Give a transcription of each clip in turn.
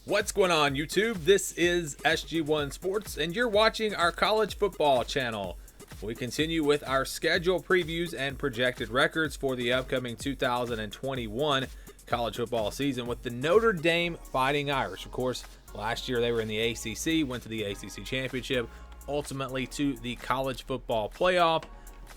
What's going on, YouTube? This is SG1 Sports, and you're watching our college football channel. We continue with our schedule previews and projected records for the upcoming 2021 college football season with the Notre Dame Fighting Irish. Of course, last year they were in the ACC, went to the ACC championship, ultimately to the college football playoff.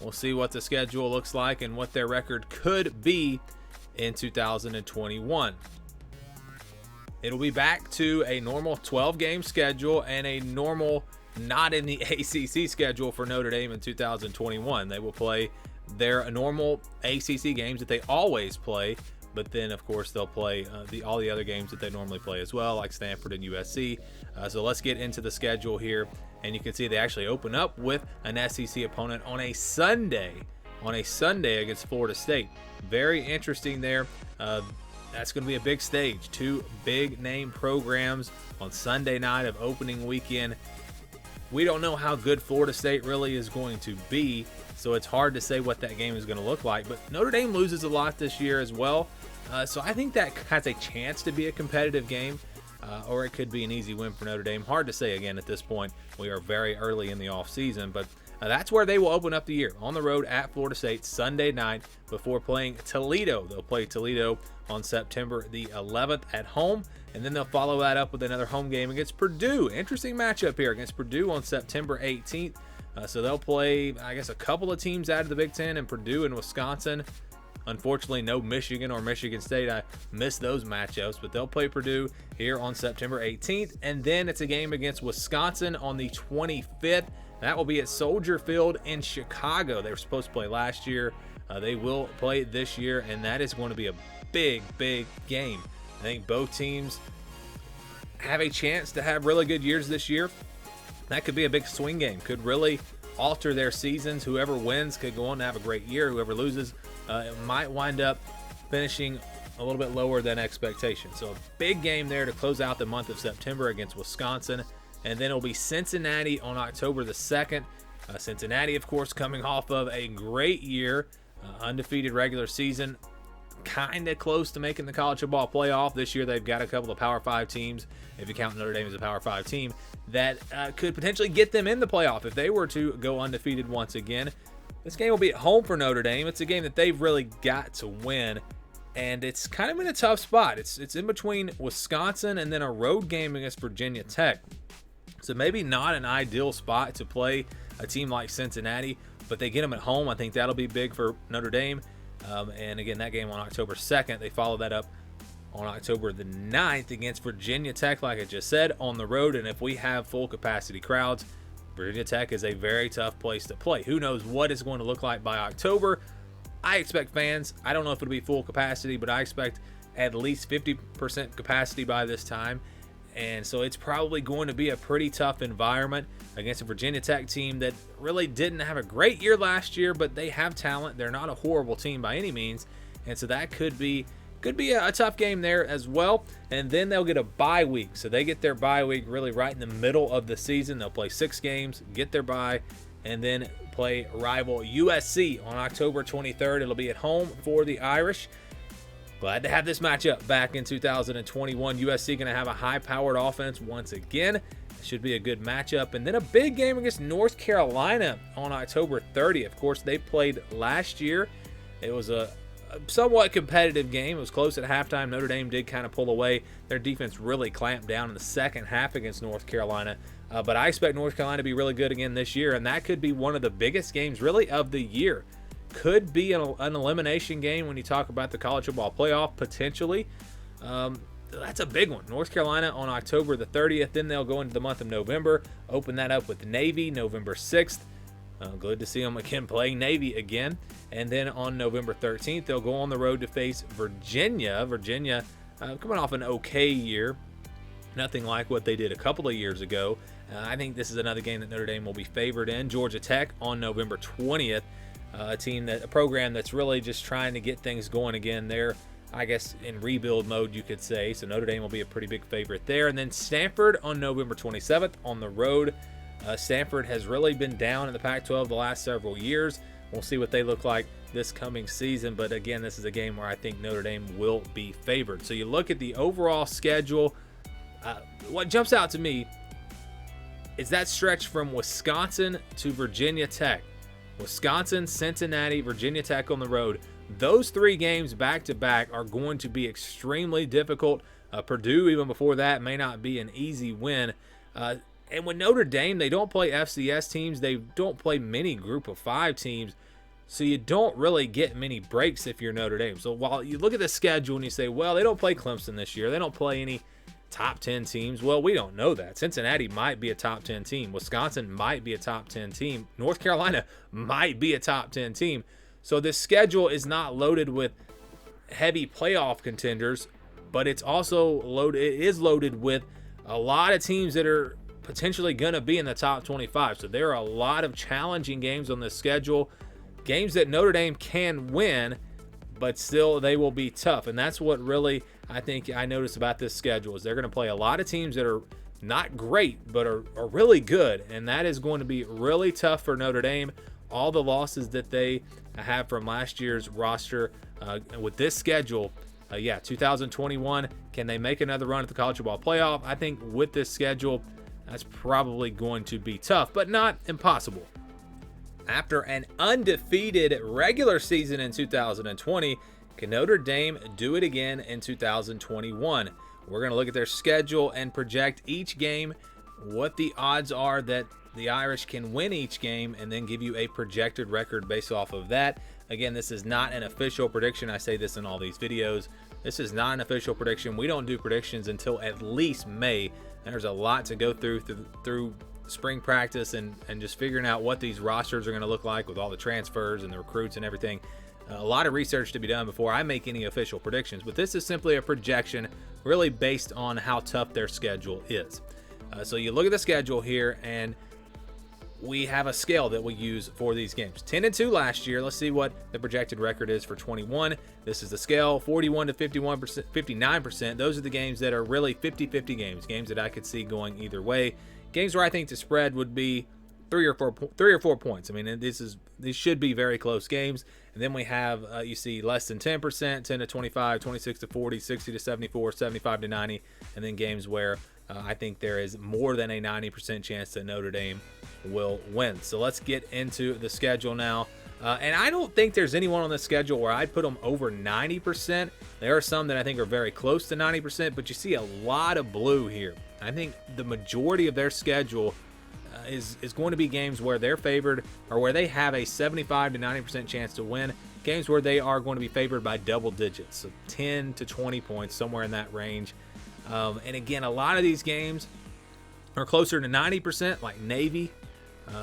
We'll see what the schedule looks like and what their record could be in 2021. It'll be back to a normal 12-game schedule and a normal not in the ACC schedule for Notre Dame in 2021. They will play their normal ACC games that they always play, but then, of course, they'll play all the other games that they normally play as well, like Stanford and USC. So let's get into the schedule here, and you can see they actually open up with an SEC opponent on a Sunday against Florida State. Very interesting there. That's going to be a big stage. Two big-name programs on Sunday night of opening weekend. We don't know how good Florida State really is going to be, so it's hard to say what that game is going to look like. But Notre Dame loses a lot this year as well, so I think that has a chance to be a competitive game, or it could be an easy win for Notre Dame. Hard to say again at this point. We are very early in the offseason, but that's where they will open up the year, on the road at Florida State Sunday night before playing Toledo. They'll play Toledo on September the 11th at home, and then they'll follow that up with another home game against Purdue. Interesting matchup here against Purdue on September 18th. So they'll play, I guess, a couple of teams out of the Big Ten, and Purdue and Wisconsin. Unfortunately, no Michigan or Michigan State. I missed those matchups, but they'll play Purdue here on September 18th, and then it's a game against Wisconsin on the 25th. That will be at Soldier Field in Chicago. They were supposed to play last year. They will play this year, and that is going to be a big game. I think both teams have a chance to have really good years this year. That could be a big swing game. Could really alter their seasons. Whoever wins could go on to have a great year. Whoever loses might wind up finishing a little bit lower than expectations. So a big game there to close out the month of September against Wisconsin. And then it'll be Cincinnati on October the 2nd. Cincinnati, of course, coming off of a great year, undefeated regular season, kind of close to making the college football playoff. This year they've got a couple of Power 5 teams, if you count Notre Dame as a Power 5 team, that could potentially get them in the playoff if they were to go undefeated once again. This game will be at home for Notre Dame. It's a game that they've really got to win, and it's kind of in a tough spot. It's in between Wisconsin and then a road game against Virginia Tech. So maybe not an ideal spot to play a team like Cincinnati, but they get them at home. I think that'll be big for Notre Dame. And again, that game on October 2nd, they follow that up on October the 9th against Virginia Tech, like I just said, on the road. And if we have full capacity crowds, Virginia Tech is a very tough place to play. Who knows what it's going to look like by October? I expect fans. I don't know if it'll be full capacity, but I expect at least 50% capacity by this time. And so it's probably going to be a pretty tough environment against a Virginia Tech team that really didn't have a great year last year, but they have talent. They're not a horrible team by any means. And so that could be a tough game there as well. And then they'll get a bye week. So they get their bye week really right in the middle of the season. They'll play 6 games, get their bye, and then play rival USC on October 23rd. It'll be at home for the Irish. Glad to have this matchup back in 2021. USC going to have a high-powered offense once again. Should be a good matchup. And then a big game against North Carolina on October 30th. Of course, they played last year. It was a somewhat competitive game. It was close at halftime. Notre Dame did kind of pull away. Their defense really clamped down in the second half against North Carolina. But I expect North Carolina to be really good again this year, and that could be one of the biggest games really of the year. Could be an elimination game when you talk about the college football playoff, potentially. That's a big one. North Carolina on October the 30th. Then they'll go into the month of November. Open that up with Navy, November 6th. Good to see them again playing Navy again. And then on November 13th, they'll go on the road to face Virginia. Virginia coming off an okay year. Nothing like what they did a couple of years ago. I think this is another game that Notre Dame will be favored in. Georgia Tech on November 20th. A program that's really just trying to get things going again. They're, I guess, in rebuild mode, you could say. So Notre Dame will be a pretty big favorite there. And then Stanford on November 27th on the road. Stanford has really been down in the Pac-12 the last several years. We'll see what they look like this coming season. But again, this is a game where I think Notre Dame will be favored. So you look at the overall schedule. What jumps out to me is that stretch from Wisconsin to Virginia Tech. Wisconsin, Cincinnati, Virginia Tech on the road. Those 3 games back-to-back are going to be extremely difficult. Purdue, even before that, may not be an easy win. And with Notre Dame, they don't play FCS teams. They don't play many Group of 5 teams. So you don't really get many breaks if you're Notre Dame. So while you look at the schedule and you say, well, they don't play Clemson this year. They don't play any top 10 teams. Well, we don't know that. Cincinnati might be a top 10 team. Wisconsin might be a top 10 team. North Carolina might be a top 10 team. So this schedule is not loaded with heavy playoff contenders, but it's also loaded. It is loaded with a lot of teams that are potentially going to be in the top 25. So there are a lot of challenging games on this schedule, games that Notre Dame can win, but still they will be tough. And that's what really I think I noticed about this schedule is they're going to play a lot of teams that are not great, but are really good. And that is going to be really tough for Notre Dame. All the losses that they have from last year's roster with this schedule, 2021, can they make another run at the college football playoff? I think with this schedule, that's probably going to be tough, but not impossible. After an undefeated regular season in 2020, can Notre Dame do it again in 2021? We're going to look at their schedule and project each game, what the odds are that the Irish can win each game, and then give you a projected record based off of that. Again, this is not an official prediction. I say this in all these videos. This is not an official prediction. We don't do predictions until at least May. There's a lot to go through spring practice and just figuring out what these rosters are going to look like with all the transfers and the recruits and everything. A lot of research to be done before I make any official predictions, but this is simply a projection really based on how tough their schedule is. So you look at the schedule here, and we have a scale that we use for these games. 10-2 last year. Let's see what the projected record is for 21. This is the scale, 41 to 51%, 59%. Those are the games that are really 50-50 games that I could see going either way. Games where I think the spread would be 3 or 4 points. I mean, these should be very close games. And then we have you see less than 10%, 10 to 25, 26 to 40, 60 to 74, 75 to 90, and then games where I think there is more than a 90% chance that Notre Dame will win. So let's get into the schedule now. And I don't think there's anyone on the schedule where I'd put them over 90%. There are some that I think are very close to 90%, but you see a lot of blue here. I think the majority of their schedule is going to be games where they're favored or where they have a 75 to 90% chance to win. Games where they are going to be favored by double digits, so 10 to 20 points, somewhere in that range. And again, a lot of these games are closer to 90%, like Navy,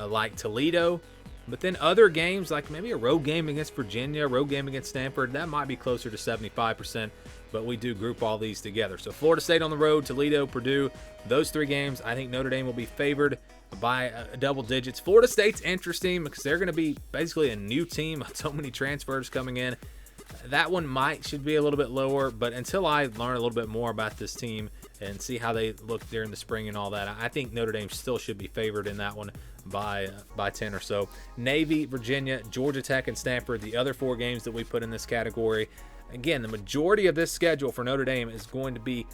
like Toledo. But then other games, like maybe a road game against Virginia, a road game against Stanford, that might be closer to 75%, but we do group all these together. So Florida State on the road, Toledo, Purdue, those 3 games, I think Notre Dame will be favored by double digits. Florida State's interesting because they're going to be basically a new team, so many transfers coming in. That one should be a little bit lower, but until I learn a little bit more about this team and see how they look during the spring and all that, I think Notre Dame still should be favored in that one by 10 or so. Navy, Virginia, Georgia Tech, and Stanford, the other 4 games that we put in this category. Again, the majority of this schedule for Notre Dame is going to be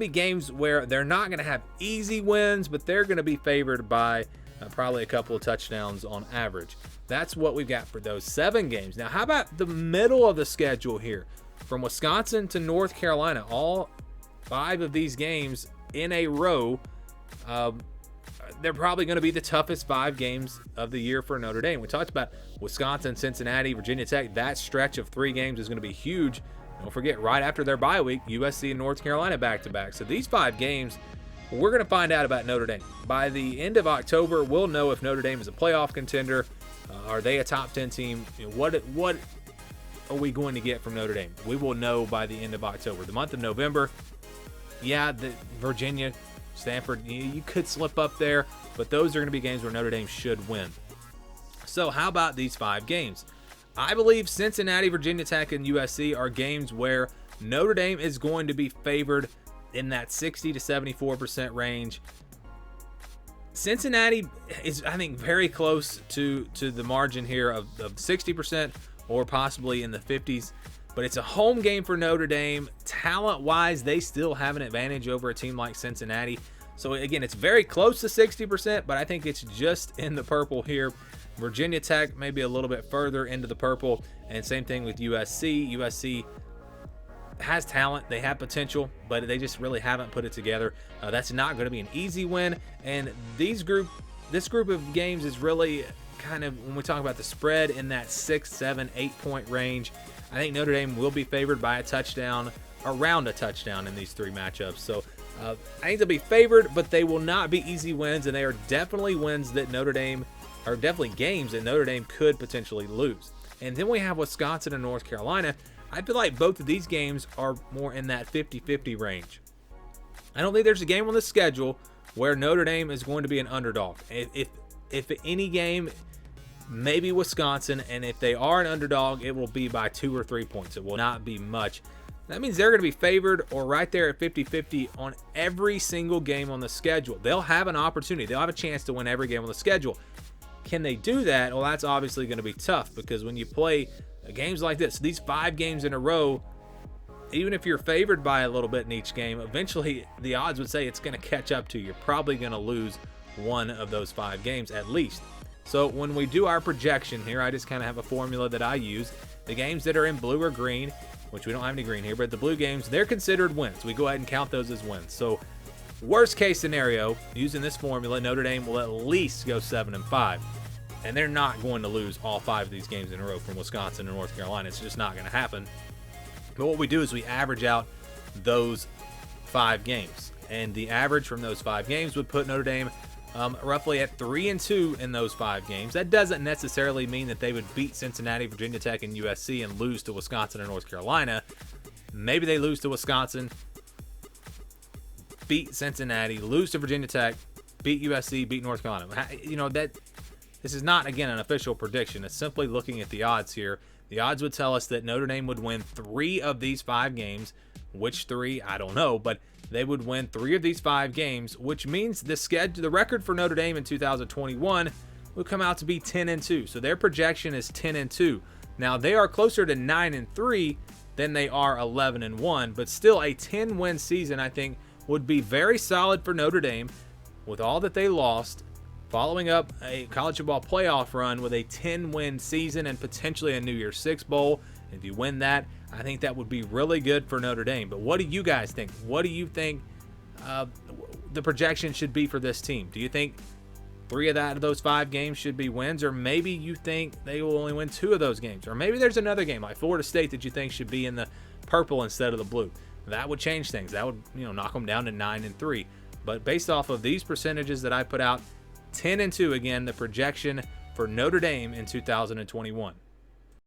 games where they're not going to have easy wins, but they're going to be favored by probably a couple of touchdowns on average. That's what we've got for those 7 games. Now, how about the middle of the schedule here? From Wisconsin to North Carolina, all 5 of these games in a row, they're probably going to be the toughest 5 games of the year for Notre Dame. We talked about Wisconsin, Cincinnati, Virginia Tech. That stretch of 3 games is going to be huge. Don't forget, right after their bye week, USC and North Carolina back-to-back. So these 5 games, we're going to find out about Notre Dame. By the end of October, we'll know if Notre Dame is a playoff contender. Are they a top 10 team? What are we going to get from Notre Dame? We will know by the end of October. The month of November, the Virginia, Stanford, you could slip up there, but those are going to be games where Notre Dame should win. So how about these 5 games? I believe Cincinnati, Virginia Tech, and USC are games where Notre Dame is going to be favored in that 60 to 74% range. Cincinnati is, I think, very close to the margin here of 60% or possibly in the 50s. but it's a home game for Notre Dame. Talent-wise, they still have an advantage over a team like Cincinnati. So again, it's very close to 60%, but I think it's just in the purple here. Virginia Tech maybe a little bit further into the purple, and same thing with USC. USC has talent, they have potential, but they just really haven't put it together. That's not going to be an easy win, and this group of games is really kind of, when we talk about the spread, in that 6, 7, 8 point range. I think Notre Dame will be favored by a touchdown, around a touchdown in these three matchups. So I think they'll be favored, but they will not be easy wins, and they are definitely wins that Notre Dame, or definitely games that Notre Dame could potentially lose. And then we have Wisconsin and North Carolina. I feel like both of these games are more in that 50-50 range. I don't think there's a game on the schedule where Notre Dame is going to be an underdog. If any game, maybe Wisconsin, and if they are an underdog, it will be by 2 or 3 points. It will not be much. That means they're going to be favored or right there at 50-50 on every single game on the schedule. They'll have an opportunity. They'll have a chance to win every game on the schedule. Can they do that? Well, that's obviously going to be tough, because when you play games like this, these 5 games in a row, even if you're favored by a little bit in each game, eventually the odds would say it's going to catch up to you. You're probably going to lose one of those 5 games at least. So when we do our projection here, I just kind of have a formula that I use. The games that are in blue or green, which we don't have any green here, but the blue games, they're considered wins. We go ahead and count those as wins. So worst case scenario, using this formula, Notre Dame will at least go 7-5. And they're not going to lose all 5 of these games in a row from Wisconsin and North Carolina. It's just not going to happen. But what we do is we average out those 5 games. And the average from those 5 games would put Notre Dame roughly at 3-2 in those 5 games. That doesn't necessarily mean that they would beat Cincinnati, Virginia Tech, and USC and lose to Wisconsin or North Carolina. Maybe they lose to Wisconsin, beat Cincinnati, lose to Virginia Tech, beat USC, beat North Carolina. You know, that this is not, again, an official prediction. It's simply looking at the odds here. The odds would tell us that Notre Dame would win 3 of these 5 games. Which 3? I don't know, but they would win 3 of these 5 games, which means the record for Notre Dame in 2021 would come out to be 10-2. So their projection is 10-2. Now they are closer to 9-3 than they are 11-1, but still a 10-win season, I think, would be very solid for Notre Dame with all that they lost, following up a college football playoff run with a 10-win season and potentially a New Year's Six Bowl. If you win that, I think that would be really good for Notre Dame. But what do you guys think? What do you think the projection should be for this team? Do you think 3 of those 5 games should be wins, or maybe you think they will only win 2 of those games, or maybe there's another game like Florida State that you think should be in the purple instead of the blue? That would change things. That would, knock them down to 9-3. But based off of these percentages that I put out, 10-2 again, the projection for Notre Dame in 2021.